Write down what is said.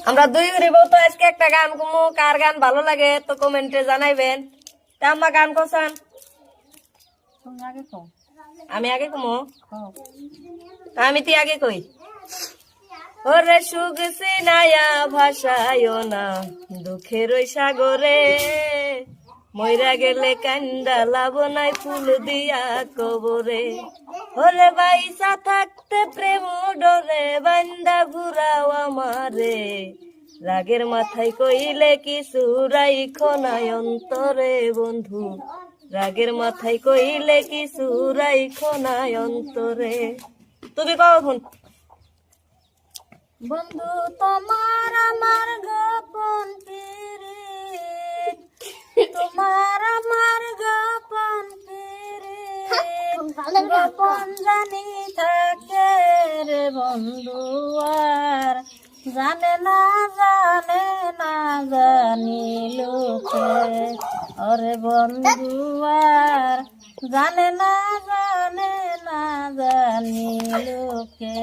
আমরা দুই গরিব তো আজকে একটা গান কমু, কার গান ভালো লাগে তো কমেন্টে জানাইবেন। তা আম্মা গান কসান, আমি আগে কমু, আমি তুই আগে কই। ওরে সুখ সিনায়া ভাষায় না দুঃখের ওই সাগরে, মইরা গেলে কান্দা লাভ নাই ফুল দিয়া কবরে। ওরে বাইসা থাকতে প্রেম ডরে বান্দা ঘুরাও আমারে, রাগের মাথায় কইলে কিছু রাইখো নাই অন্তরে বন্ধু, রাগের মাথায় কইলে কিছু রাইখো নাই অন্তরে। তুমি কখন বন্ধু তোমার আমার গোপন পিরিত, তোমার আমার গোপন পিরিত, গোপন জানি থাকে রে বন্ধু আর জানে না জানি লোকে। ওরে বন্ধু আর জানে না জানি লোকে।